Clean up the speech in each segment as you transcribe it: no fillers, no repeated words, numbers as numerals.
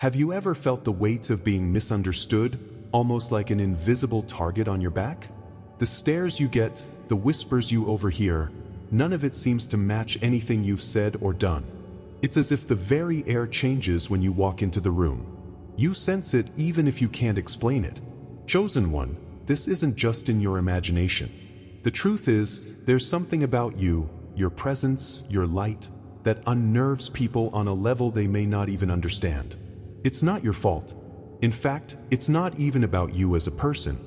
Have you ever felt the weight of being misunderstood, almost like an invisible target on your back? The stares you get, the whispers you overhear, none of it seems to match anything you've said or done. It's as if the very air changes when you walk into the room. You sense it even if you can't explain it. Chosen one, this isn't just in your imagination. The truth is, there's something about you, your presence, your light, that unnerves people on a level they may not even understand. It's not your fault. In fact, it's not even about you as a person.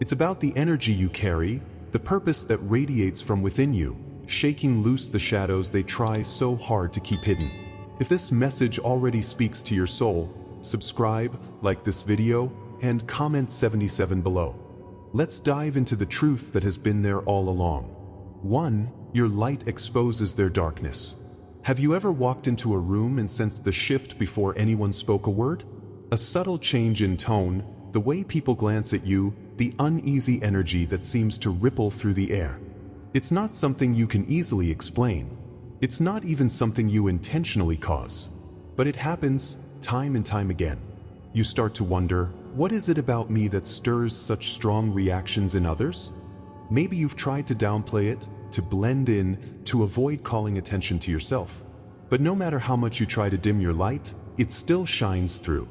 It's about the energy you carry, the purpose that radiates from within you, shaking loose the shadows they try so hard to keep hidden. If this message already speaks to your soul, subscribe, like this video, and comment 77 below. Let's dive into the truth that has been there all along. 1. Your light exposes their darkness. Have you ever walked into a room and sensed the shift before anyone spoke a word? A subtle change in tone, the way people glance at you, the uneasy energy that seems to ripple through the air. It's not something you can easily explain. It's not even something you intentionally cause. But it happens time and time again. You start to wonder, what is it about me that stirs such strong reactions in others? Maybe you've tried to downplay it, to blend in, to avoid calling attention to yourself. But no matter how much you try to dim your light, it still shines through.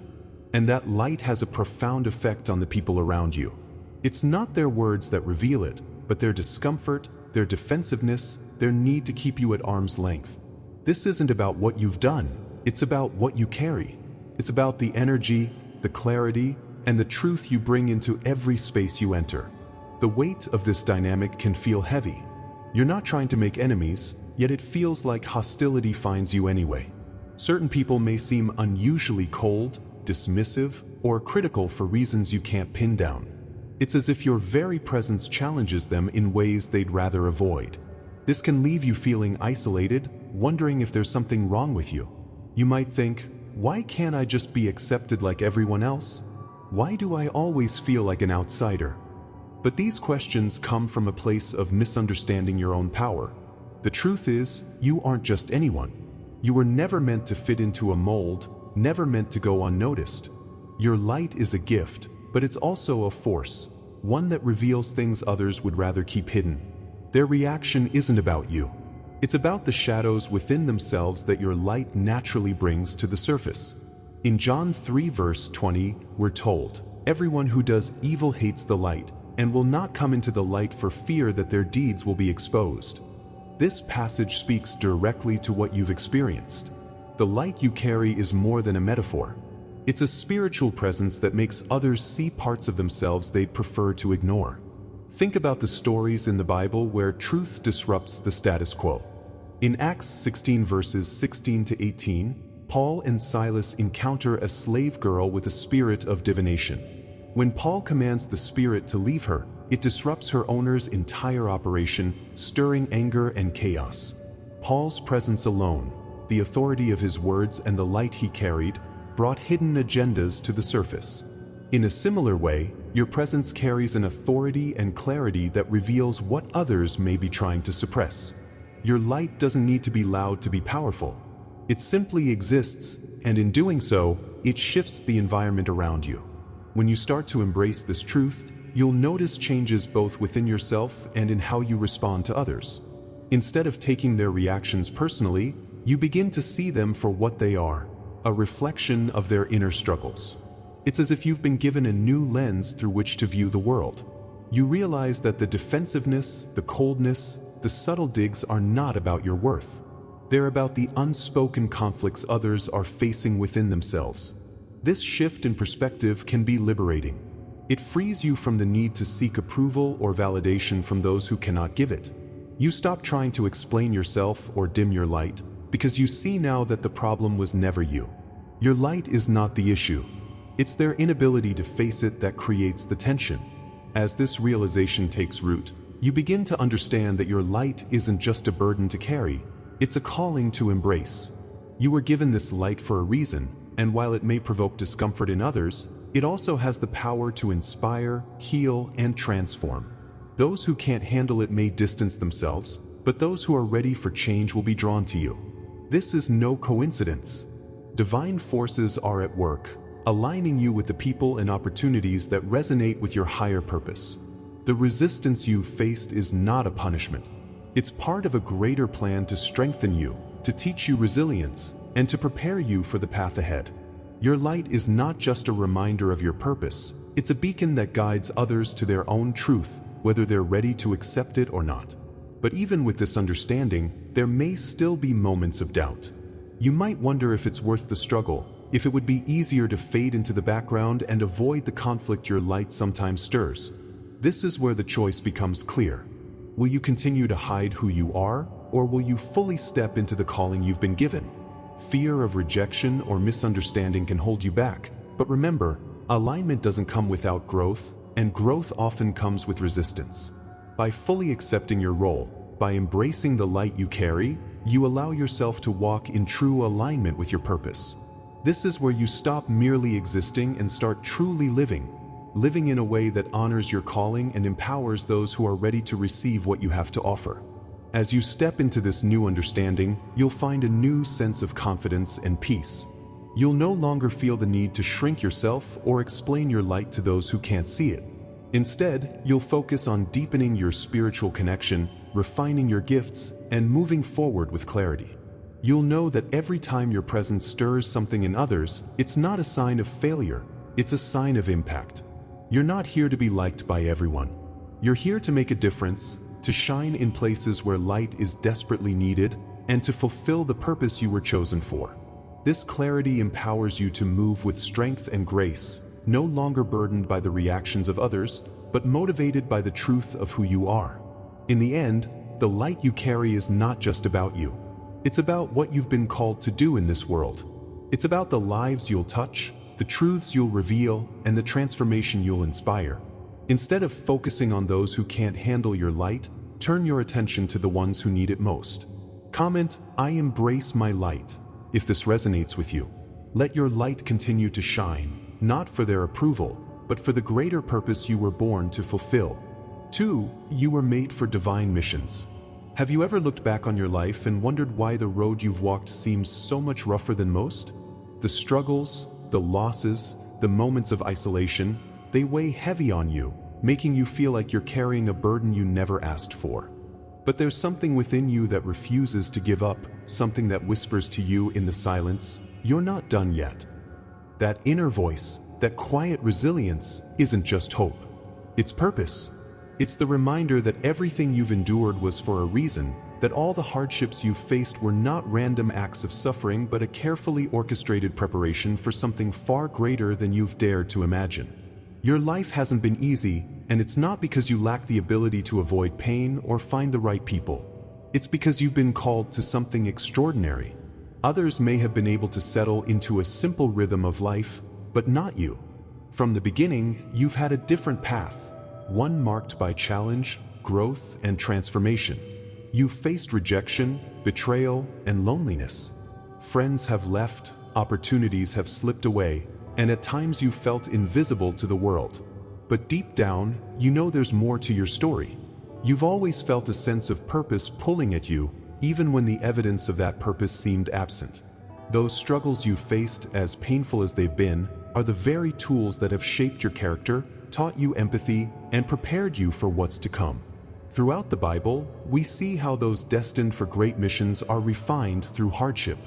And that light has a profound effect on the people around you. It's not their words that reveal it, but their discomfort, their defensiveness, their need to keep you at arm's length. This isn't about what you've done, it's about what you carry. It's about the energy, the clarity, and the truth you bring into every space you enter. The weight of this dynamic can feel heavy. You're not trying to make enemies, yet it feels like hostility finds you anyway. Certain people may seem unusually cold, dismissive, or critical for reasons you can't pin down. It's as if your very presence challenges them in ways they'd rather avoid. This can leave you feeling isolated, wondering if there's something wrong with you. You might think, why can't I just be accepted like everyone else? Why do I always feel like an outsider? But these questions come from a place of misunderstanding your own power. The truth is, you aren't just anyone. You were never meant to fit into a mold, never meant to go unnoticed. Your light is a gift, but it's also a force, one that reveals things others would rather keep hidden. Their reaction isn't about you. It's about the shadows within themselves that your light naturally brings to the surface. In John 3 verse 20, we're told, "Everyone who does evil hates the light, and will not come into the light for fear that their deeds will be exposed." This passage speaks directly to what you've experienced. The light you carry is more than a metaphor. It's a spiritual presence that makes others see parts of themselves they'd prefer to ignore. Think about the stories in the Bible where truth disrupts the status quo. In Acts 16 verses 16 to 18, Paul and Silas encounter a slave girl with a spirit of divination. When Paul commands the spirit to leave her, it disrupts her owner's entire operation, stirring anger and chaos. Paul's presence alone, the authority of his words and the light he carried, brought hidden agendas to the surface. In a similar way, your presence carries an authority and clarity that reveals what others may be trying to suppress. Your light doesn't need to be loud to be powerful. It simply exists, and in doing so, it shifts the environment around you. When you start to embrace this truth, you'll notice changes both within yourself and in how you respond to others. Instead of taking their reactions personally, you begin to see them for what they are, a reflection of their inner struggles. It's as if you've been given a new lens through which to view the world. You realize that the defensiveness, the coldness, the subtle digs are not about your worth. They're about the unspoken conflicts others are facing within themselves. This shift in perspective can be liberating. It frees you from the need to seek approval or validation from those who cannot give it. You stop trying to explain yourself or dim your light, because you see now that the problem was never you. Your light is not the issue. It's their inability to face it that creates the tension. As this realization takes root, you begin to understand that your light isn't just a burden to carry, it's a calling to embrace. You were given this light for a reason, and while it may provoke discomfort in others, it also has the power to inspire, heal, and transform. Those who can't handle it may distance themselves, but those who are ready for change will be drawn to you. This is no coincidence. Divine forces are at work, aligning you with the people and opportunities that resonate with your higher purpose. The resistance you've faced is not a punishment. It's part of a greater plan to strengthen you, to teach you resilience, and to prepare you for the path ahead. Your light is not just a reminder of your purpose, it's a beacon that guides others to their own truth, whether they're ready to accept it or not. But even with this understanding, there may still be moments of doubt. You might wonder if it's worth the struggle, if it would be easier to fade into the background and avoid the conflict your light sometimes stirs. This is where the choice becomes clear. Will you continue to hide who you are, or will you fully step into the calling you've been given? Fear of rejection or misunderstanding can hold you back, but remember, alignment doesn't come without growth, and growth often comes with resistance. By fully accepting your role, by embracing the light you carry, you allow yourself to walk in true alignment with your purpose. This is where you stop merely existing and start truly living in a way that honors your calling and empowers those who are ready to receive what you have to offer. As you step into this new understanding, you'll find a new sense of confidence and peace. You'll no longer feel the need to shrink yourself or explain your light to those who can't see it. Instead, you'll focus on deepening your spiritual connection, refining your gifts, and moving forward with clarity. You'll know that every time your presence stirs something in others, it's not a sign of failure, it's a sign of impact. You're not here to be liked by everyone. You're here to make a difference, to shine in places where light is desperately needed, and to fulfill the purpose you were chosen for. This clarity empowers you to move with strength and grace, no longer burdened by the reactions of others, but motivated by the truth of who you are. In the end, the light you carry is not just about you. It's about what you've been called to do in this world. It's about the lives you'll touch, the truths you'll reveal, and the transformation you'll inspire. Instead of focusing on those who can't handle your light, turn your attention to the ones who need it most. Comment, "I embrace my light," if this resonates with you. Let your light continue to shine, not for their approval, but for the greater purpose you were born to fulfill. 2. You were made for divine missions. Have you ever looked back on your life and wondered why the road you've walked seems so much rougher than most? The struggles, the losses, the moments of isolation, they weigh heavy on you, making you feel like you're carrying a burden you never asked for. But there's something within you that refuses to give up, something that whispers to you in the silence, "You're not done yet." That inner voice, that quiet resilience, isn't just hope. It's purpose. It's the reminder that everything you've endured was for a reason, that all the hardships you've faced were not random acts of suffering but a carefully orchestrated preparation for something far greater than you've dared to imagine. Your life hasn't been easy, and it's not because you lack the ability to avoid pain or find the right people. It's because you've been called to something extraordinary. Others may have been able to settle into a simple rhythm of life, but not you. From the beginning, you've had a different path, one marked by challenge, growth, and transformation. You've faced rejection, betrayal, and loneliness. Friends have left, opportunities have slipped away, and at times you felt invisible to the world. But deep down, you know there's more to your story. You've always felt a sense of purpose pulling at you, even when the evidence of that purpose seemed absent. Those struggles you faced, as painful as they've been, are the very tools that have shaped your character, taught you empathy, and prepared you for what's to come. Throughout the Bible, we see how those destined for great missions are refined through hardship.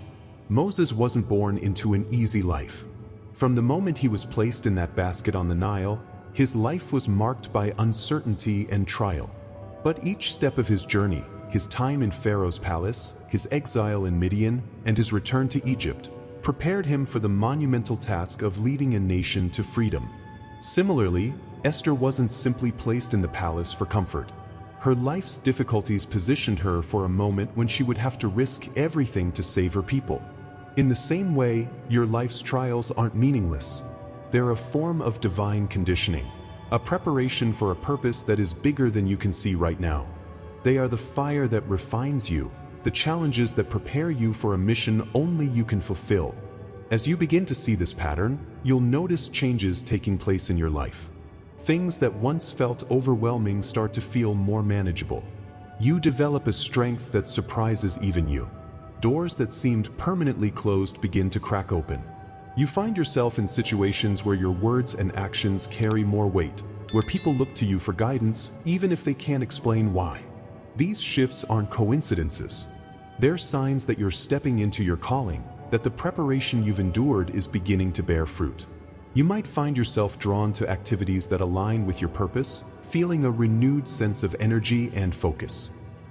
Moses wasn't born into an easy life. From the moment he was placed in that basket on the Nile, his life was marked by uncertainty and trial. But each step of his journey, his time in Pharaoh's palace, his exile in Midian, and his return to Egypt, prepared him for the monumental task of leading a nation to freedom. Similarly, Esther wasn't simply placed in the palace for comfort. Her life's difficulties positioned her for a moment when she would have to risk everything to save her people. In the same way, your life's trials aren't meaningless. They're a form of divine conditioning, a preparation for a purpose that is bigger than you can see right now. They are the fire that refines you, the challenges that prepare you for a mission only you can fulfill. As you begin to see this pattern, you'll notice changes taking place in your life. Things that once felt overwhelming start to feel more manageable. You develop a strength that surprises even you. doors that seemed permanently closed begin to crack open. You find yourself in situations where your words and actions carry more weight, where people look to you for guidance, even if they can't explain why. These shifts aren't coincidences. They're signs that you're stepping into your calling, that the preparation you've endured is beginning to bear fruit. You might find yourself drawn to activities that align with your purpose, feeling a renewed sense of energy and focus.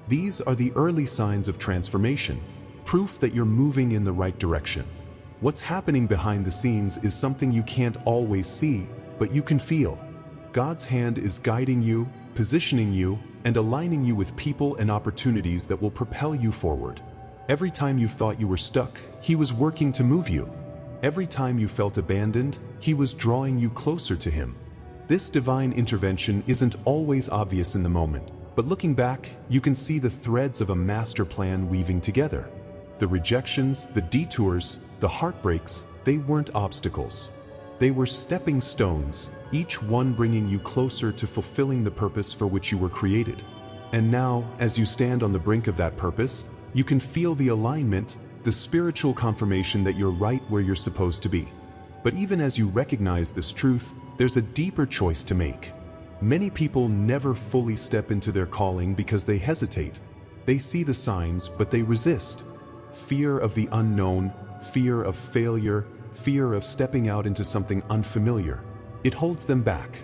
These are the early signs of transformation, proof that you're moving in the right direction. What's happening behind the scenes is something you can't always see, but you can feel. God's hand is guiding you, positioning you, and aligning you with people and opportunities that will propel you forward. Every time you thought you were stuck, He was working to move you. Every time you felt abandoned, He was drawing you closer to Him. This divine intervention isn't always obvious in the moment, but looking back, you can see the threads of a master plan weaving together. The rejections, the detours, the heartbreaks, they weren't obstacles. They were stepping stones, each one bringing you closer to fulfilling the purpose for which you were created. And now, as you stand on the brink of that purpose, you can feel the alignment, the spiritual confirmation that you're right where you're supposed to be. But even as you recognize this truth, there's a deeper choice to make. Many people never fully step into their calling because they hesitate. They see the signs, but they resist. Fear of the unknown, fear of failure, fear of stepping out into something unfamiliar. It holds them back.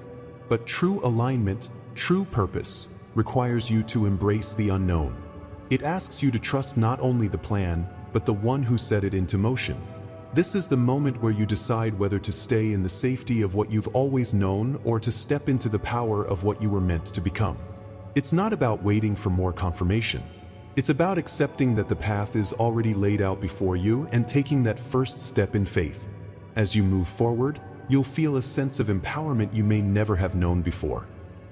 But true alignment, true purpose, requires you to embrace the unknown. It asks you to trust not only the plan, but the one who set it into motion. This is the moment where you decide whether to stay in the safety of what you've always known or to step into the power of what you were meant to become. It's not about waiting for more confirmation. It's about accepting that the path is already laid out before you and taking that first step in faith. As you move forward, you'll feel a sense of empowerment you may never have known before.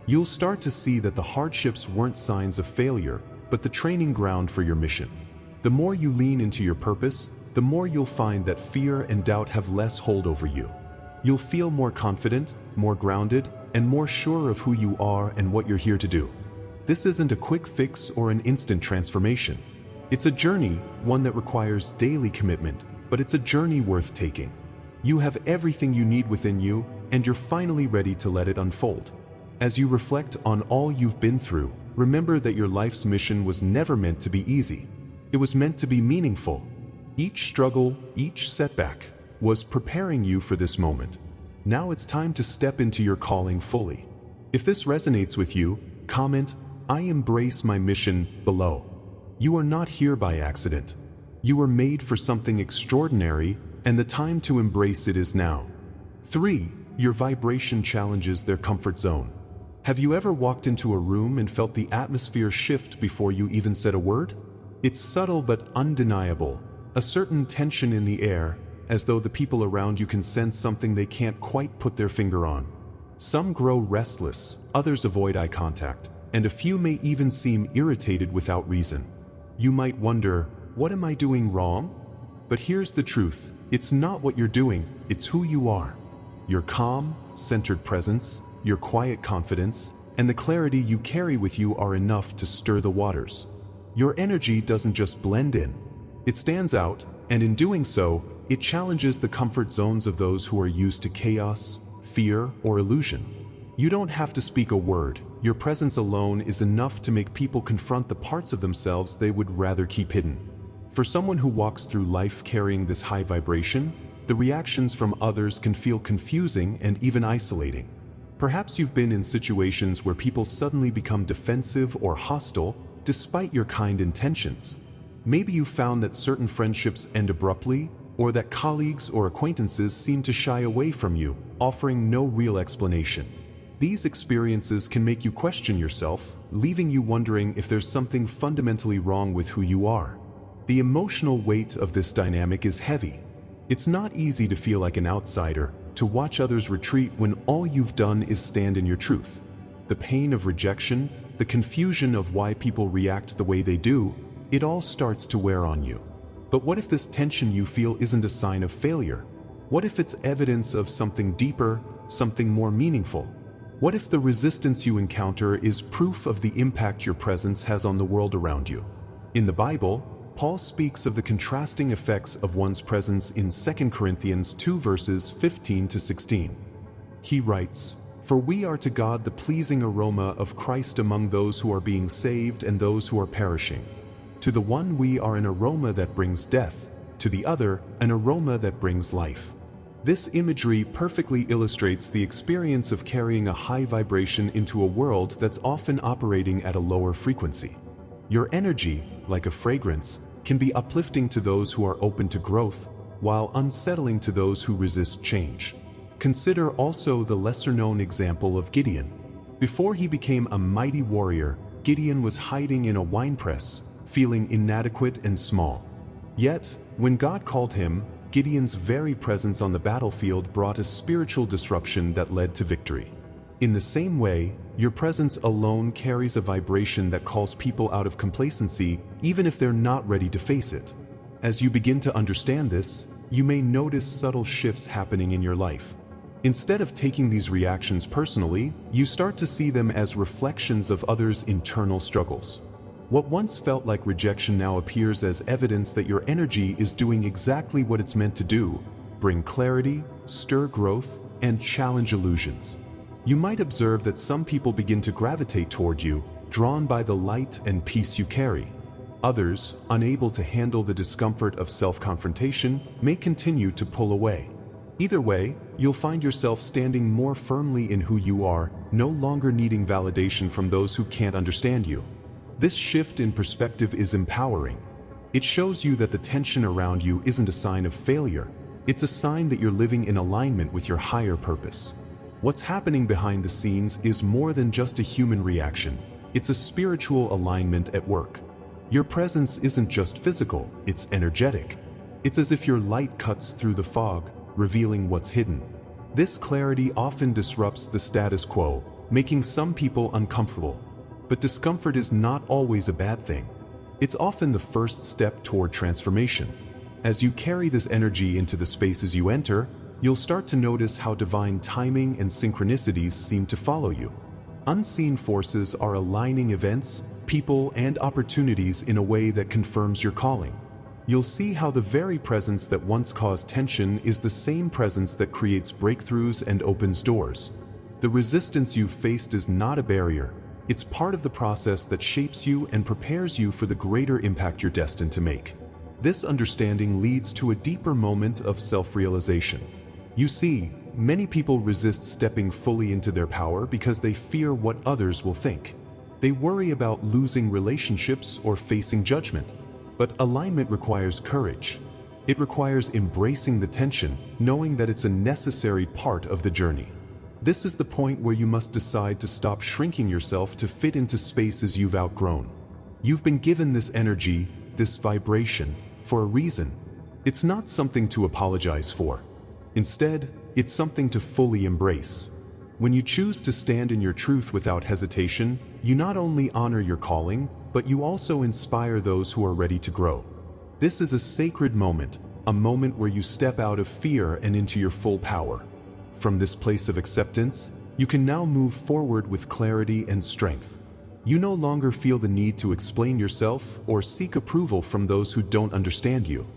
You'll start to see that the hardships weren't signs of failure, but the training ground for your mission. The more you lean into your purpose, the more you'll find that fear and doubt have less hold over you. You'll feel more confident, more grounded, and more sure of who you are and what you're here to do. This isn't a quick fix or an instant transformation. It's a journey, one that requires daily commitment, but it's a journey worth taking. You have everything you need within you, and you're finally ready to let it unfold. As you reflect on all you've been through, remember that your life's mission was never meant to be easy. It was meant to be meaningful. Each struggle, each setback, was preparing you for this moment. Now it's time to step into your calling fully. If this resonates with you, comment, "I embrace my mission," below. You are not here by accident. You were made for something extraordinary, and the time to embrace it is now. 3. Your vibration challenges their comfort zone. Have you ever walked into a room and felt the atmosphere shift before you even said a word? It's subtle but undeniable. A certain tension in the air, as though the people around you can sense something they can't quite put their finger on. Some grow restless, others avoid eye contact, and a few may even seem irritated without reason. You might wonder, what am I doing wrong? But here's the truth, it's not what you're doing, it's who you are. Your calm, centered presence, your quiet confidence, and the clarity you carry with you are enough to stir the waters. Your energy doesn't just blend in. It stands out, and in doing so, it challenges the comfort zones of those who are used to chaos, fear, or illusion. You don't have to speak a word. Your presence alone is enough to make people confront the parts of themselves they would rather keep hidden. For someone who walks through life carrying this high vibration, the reactions from others can feel confusing and even isolating. Perhaps you've been in situations where people suddenly become defensive or hostile despite your kind intentions. Maybe you found that certain friendships end abruptly, or that colleagues or acquaintances seem to shy away from you, offering no real explanation. These experiences can make you question yourself, leaving you wondering if there's something fundamentally wrong with who you are. The emotional weight of this dynamic is heavy. It's not easy to feel like an outsider, to watch others retreat when all you've done is stand in your truth. The pain of rejection, the confusion of why people react the way they do, it all starts to wear on you. But what if this tension you feel isn't a sign of failure? What if it's evidence of something deeper, something more meaningful? What if the resistance you encounter is proof of the impact your presence has on the world around you? In the Bible, Paul speaks of the contrasting effects of one's presence in 2 Corinthians 2 verses 15 to 16. He writes, "For we are to God the pleasing aroma of Christ among those who are being saved and those who are perishing. To the one we are an aroma that brings death, to the other an aroma that brings life." This imagery perfectly illustrates the experience of carrying a high vibration into a world that's often operating at a lower frequency. Your energy, like a fragrance, can be uplifting to those who are open to growth, while unsettling to those who resist change. Consider also the lesser-known example of Gideon. Before he became a mighty warrior, Gideon was hiding in a winepress, feeling inadequate and small. Yet, when God called him, Gideon's very presence on the battlefield brought a spiritual disruption that led to victory. In the same way, your presence alone carries a vibration that calls people out of complacency, even if they're not ready to face it. As you begin to understand this, you may notice subtle shifts happening in your life. Instead of taking these reactions personally, you start to see them as reflections of others' internal struggles. What once felt like rejection now appears as evidence that your energy is doing exactly what it's meant to do: bring clarity, stir growth, and challenge illusions. You might observe that some people begin to gravitate toward you, drawn by the light and peace you carry. Others, unable to handle the discomfort of self-confrontation, may continue to pull away. Either way, you'll find yourself standing more firmly in who you are, no longer needing validation from those who can't understand you. This shift in perspective is empowering. It shows you that the tension around you isn't a sign of failure. It's a sign that you're living in alignment with your higher purpose. What's happening behind the scenes is more than just a human reaction. It's a spiritual alignment at work. Your presence isn't just physical, it's energetic. It's as if your light cuts through the fog, revealing what's hidden. This clarity often disrupts the status quo, making some people uncomfortable. But discomfort is not always a bad thing. It's often the first step toward transformation. As you carry this energy into the spaces you enter, you'll start to notice how divine timing and synchronicities seem to follow you. Unseen forces are aligning events, people, and opportunities in a way that confirms your calling. You'll see how the very presence that once caused tension is the same presence that creates breakthroughs and opens doors. The resistance you've faced is not a barrier. It's part of the process that shapes you and prepares you for the greater impact you're destined to make. This understanding leads to a deeper moment of self-realization. You see, many people resist stepping fully into their power because they fear what others will think. They worry about losing relationships or facing judgment. But alignment requires courage. It requires embracing the tension, knowing that it's a necessary part of the journey. This is the point where you must decide to stop shrinking yourself to fit into spaces you've outgrown. You've been given this energy, this vibration, for a reason. It's not something to apologize for. Instead, it's something to fully embrace. When you choose to stand in your truth without hesitation, you not only honor your calling, but you also inspire those who are ready to grow. This is a sacred moment, a moment where you step out of fear and into your full power. From this place of acceptance, you can now move forward with clarity and strength. You no longer feel the need to explain yourself or seek approval from those who don't understand you.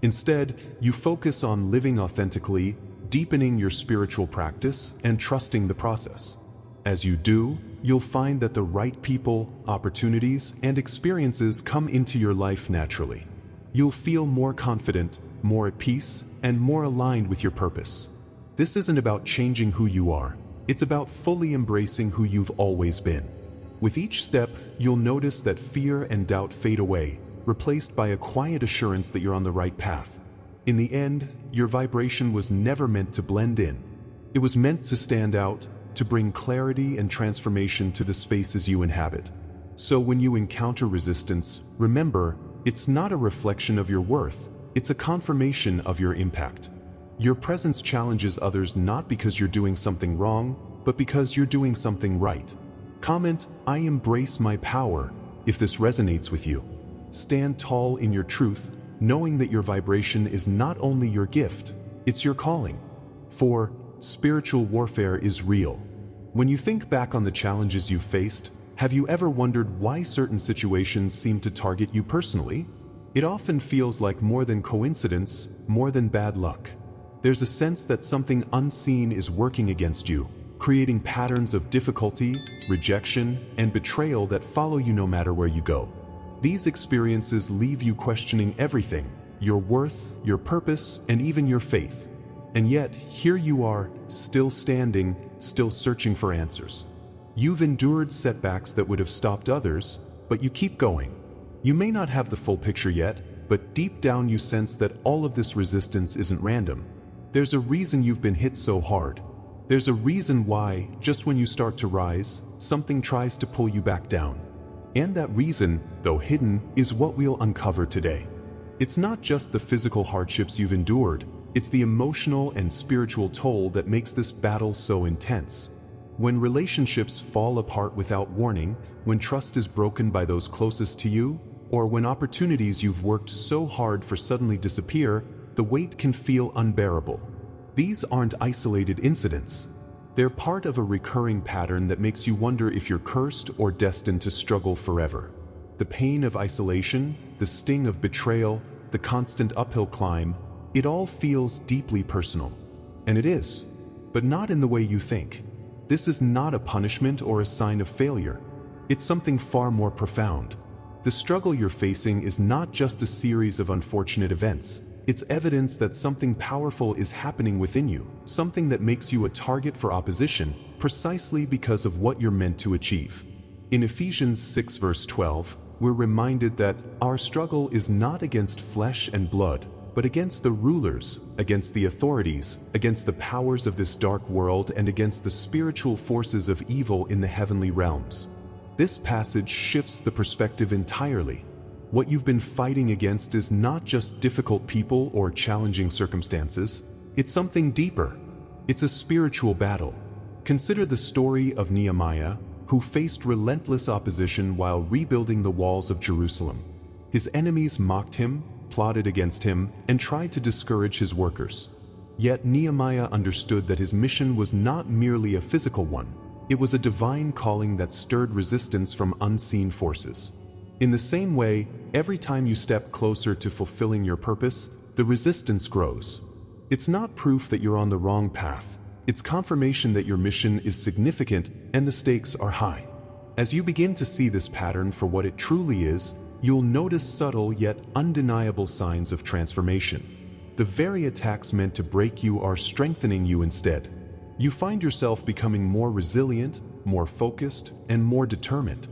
Instead, you focus on living authentically, deepening your spiritual practice, and trusting the process. As you do, you'll find that the right people, opportunities, and experiences come into your life naturally. You'll feel more confident, more at peace, and more aligned with your purpose. This isn't about changing who you are. It's about fully embracing who you've always been. With each step, you'll notice that fear and doubt fade away, replaced by a quiet assurance that you're on the right path. In the end, your vibration was never meant to blend in. It was meant to stand out, to bring clarity and transformation to the spaces you inhabit. So when you encounter resistance, remember, it's not a reflection of your worth, it's a confirmation of your impact. Your presence challenges others not because you're doing something wrong, but because you're doing something right. Comment, "I embrace my power," if this resonates with you. Stand tall in your truth, knowing that your vibration is not only your gift, it's your calling. For spiritual warfare is real. When you think back on the challenges you've faced, have you ever wondered why certain situations seem to target you personally? It often feels like more than coincidence, more than bad luck. There's a sense that something unseen is working against you, creating patterns of difficulty, rejection, and betrayal that follow you no matter where you go. These experiences leave you questioning everything: your worth, your purpose, and even your faith. And yet, here you are, still standing, still searching for answers. You've endured setbacks that would have stopped others, but you keep going. You may not have the full picture yet, but deep down you sense that all of this resistance isn't random. There's a reason you've been hit so hard. There's a reason why, just when you start to rise, something tries to pull you back down. And that reason, though hidden, is what we'll uncover today. It's not just the physical hardships you've endured, it's the emotional and spiritual toll that makes this battle so intense. When relationships fall apart without warning, when trust is broken by those closest to you, or when opportunities you've worked so hard for suddenly disappear, the weight can feel unbearable. These aren't isolated incidents. They're part of a recurring pattern that makes you wonder if you're cursed or destined to struggle forever. The pain of isolation, the sting of betrayal, the constant uphill climb, it all feels deeply personal. And it is, but not in the way you think. This is not a punishment or a sign of failure. It's something far more profound. The struggle you're facing is not just a series of unfortunate events. It's evidence that something powerful is happening within you, something that makes you a target for opposition, precisely because of what you're meant to achieve. In Ephesians 6 verse 12, we're reminded that our struggle is not against flesh and blood, but against the rulers, against the authorities, against the powers of this dark world, and against the spiritual forces of evil in the heavenly realms. This passage shifts the perspective entirely. What you've been fighting against is not just difficult people or challenging circumstances, it's something deeper. It's a spiritual battle. Consider the story of Nehemiah, who faced relentless opposition while rebuilding the walls of Jerusalem. His enemies mocked him, plotted against him, and tried to discourage his workers. Yet Nehemiah understood that his mission was not merely a physical one. It was a divine calling that stirred resistance from unseen forces. In the same way, every time you step closer to fulfilling your purpose, the resistance grows. It's not proof that you're on the wrong path. It's confirmation that your mission is significant and the stakes are high. As you begin to see this pattern for what it truly is, you'll notice subtle yet undeniable signs of transformation. The very attacks meant to break you are strengthening you instead. You find yourself becoming more resilient, more focused, and more determined.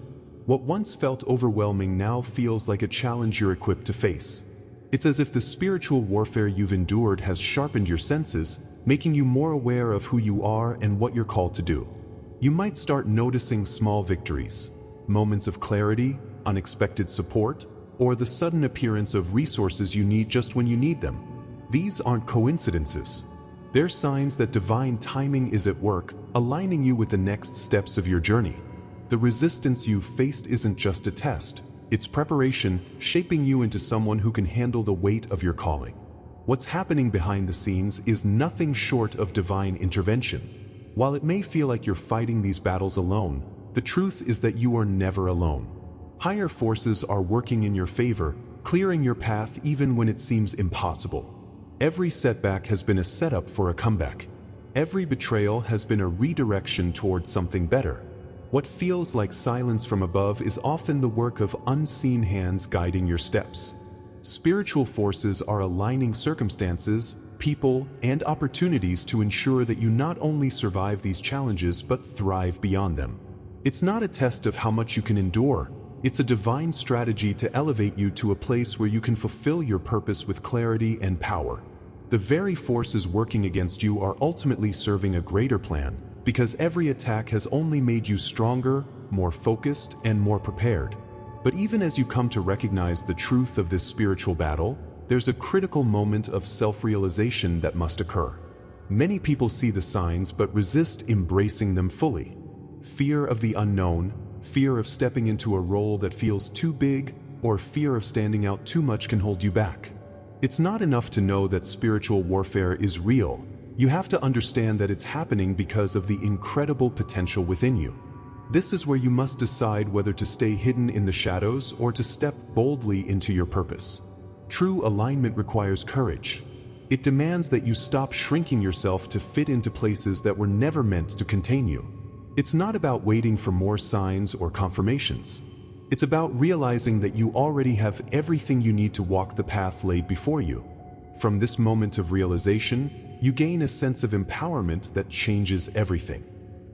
What once felt overwhelming now feels like a challenge you're equipped to face. It's as if the spiritual warfare you've endured has sharpened your senses, making you more aware of who you are and what you're called to do. You might start noticing small victories, moments of clarity, unexpected support, or the sudden appearance of resources you need just when you need them. These aren't coincidences. They're signs that divine timing is at work, aligning you with the next steps of your journey. The resistance you've faced isn't just a test, it's preparation, shaping you into someone who can handle the weight of your calling. What's happening behind the scenes is nothing short of divine intervention. While it may feel like you're fighting these battles alone, the truth is that you are never alone. Higher forces are working in your favor, clearing your path even when it seems impossible. Every setback has been a setup for a comeback. Every betrayal has been a redirection towards something better. What feels like silence from above is often the work of unseen hands guiding your steps. Spiritual forces are aligning circumstances, people, and opportunities to ensure that you not only survive these challenges but thrive beyond them. It's not a test of how much you can endure. It's a divine strategy to elevate you to a place where you can fulfill your purpose with clarity and power. The very forces working against you are ultimately serving a greater plan, because every attack has only made you stronger, more focused, and more prepared. But even as you come to recognize the truth of this spiritual battle, there's a critical moment of self-realization that must occur. Many people see the signs but resist embracing them fully. Fear of the unknown, fear of stepping into a role that feels too big, or fear of standing out too much can hold you back. It's not enough to know that spiritual warfare is real. You have to understand that it's happening because of the incredible potential within you. This is where you must decide whether to stay hidden in the shadows or to step boldly into your purpose. True alignment requires courage. It demands that you stop shrinking yourself to fit into places that were never meant to contain you. It's not about waiting for more signs or confirmations. It's about realizing that you already have everything you need to walk the path laid before you. From this moment of realization, you gain a sense of empowerment that changes everything.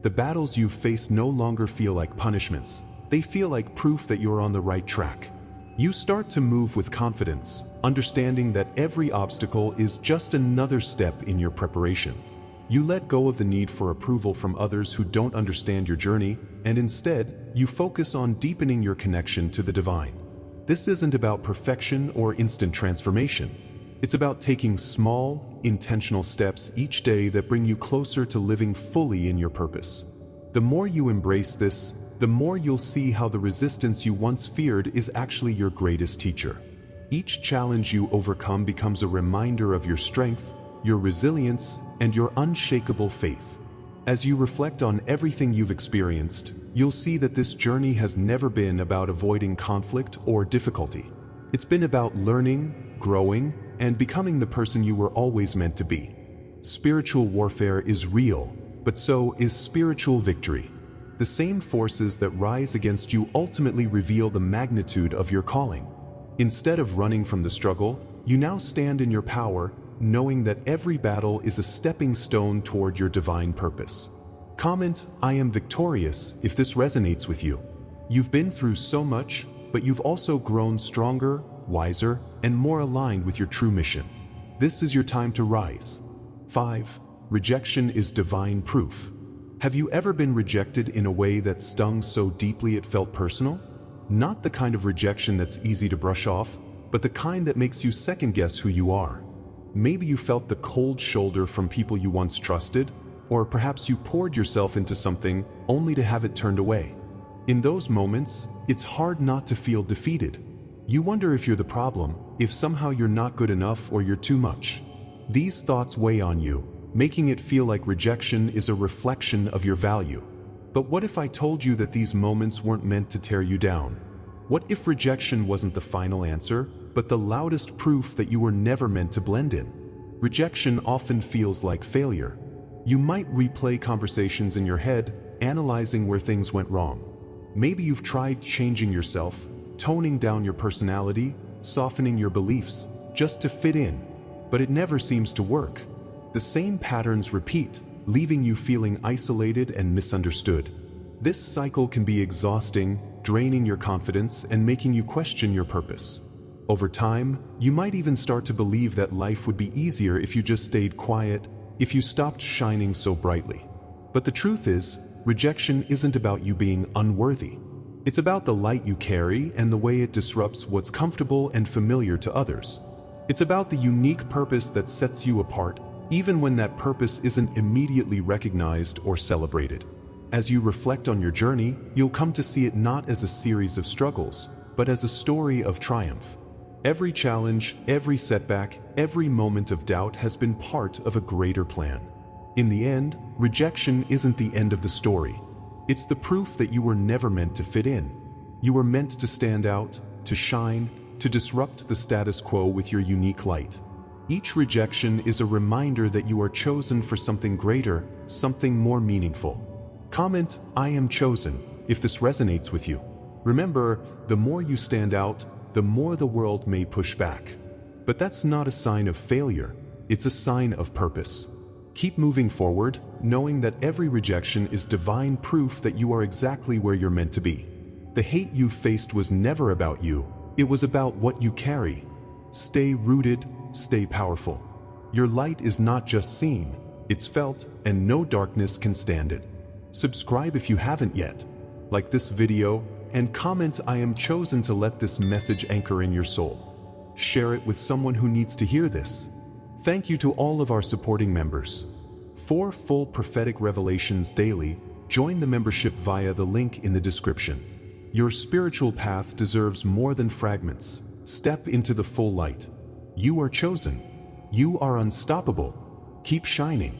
The battles you face no longer feel like punishments. They feel like proof that you're on the right track. You start to move with confidence, understanding that every obstacle is just another step in your preparation. You let go of the need for approval from others who don't understand your journey, and instead, you focus on deepening your connection to the divine. This isn't about perfection or instant transformation. It's about taking small, intentional steps each day that bring you closer to living fully in your purpose. The more you embrace this, the more you'll see how the resistance you once feared is actually your greatest teacher. Each challenge you overcome becomes a reminder of your strength, your resilience, and your unshakable faith. As you reflect on everything you've experienced, you'll see that this journey has never been about avoiding conflict or difficulty. It's been about learning, growing, and becoming the person you were always meant to be. Spiritual warfare is real, but so is spiritual victory. The same forces that rise against you ultimately reveal the magnitude of your calling. Instead of running from the struggle, you now stand in your power, knowing that every battle is a stepping stone toward your divine purpose. Comment, "I am victorious," if this resonates with you. You've been through so much, but you've also grown stronger, wiser, and more aligned with your true mission. This is your time to rise. 5. Rejection is divine proof. Have you ever been rejected in a way that stung so deeply it felt personal? Not the kind of rejection that's easy to brush off, but the kind that makes you second-guess who you are. Maybe you felt the cold shoulder from people you once trusted, or perhaps you poured yourself into something only to have it turned away. In those moments, it's hard not to feel defeated. You wonder if you're the problem, if somehow you're not good enough or you're too much. These thoughts weigh on you, making it feel like rejection is a reflection of your value. But what if I told you that these moments weren't meant to tear you down? What if rejection wasn't the final answer, but the loudest proof that you were never meant to blend in? Rejection often feels like failure. You might replay conversations in your head, analyzing where things went wrong. Maybe you've tried changing yourself, toning down your personality, softening your beliefs, just to fit in, but it never seems to work. The same patterns repeat, leaving you feeling isolated and misunderstood. This cycle can be exhausting, draining your confidence and making you question your purpose. Over time, you might even start to believe that life would be easier if you just stayed quiet, if you stopped shining so brightly. But the truth is, rejection isn't about you being unworthy. It's about the light you carry and the way it disrupts what's comfortable and familiar to others. It's about the unique purpose that sets you apart, even when that purpose isn't immediately recognized or celebrated. As you reflect on your journey, you'll come to see it not as a series of struggles, but as a story of triumph. Every challenge, every setback, every moment of doubt has been part of a greater plan. In the end, rejection isn't the end of the story. It's the proof that you were never meant to fit in. You were meant to stand out, to shine, to disrupt the status quo with your unique light. Each rejection is a reminder that you are chosen for something greater, something more meaningful. Comment, "I am chosen," if this resonates with you. Remember, the more you stand out, the more the world may push back. But that's not a sign of failure, it's a sign of purpose. Keep moving forward, knowing that every rejection is divine proof that you are exactly where you're meant to be. The hate you faced was never about you, it was about what you carry. Stay rooted, stay powerful. Your light is not just seen, it's felt, and no darkness can stand it. Subscribe if you haven't yet. Like this video, and comment, "I am chosen," to let this message anchor in your soul. Share it with someone who needs to hear this. Thank you to all of our supporting members. For full prophetic revelations daily, join the membership via the link in the description. Your spiritual path deserves more than fragments. Step into the full light. You are chosen. You are unstoppable. Keep shining.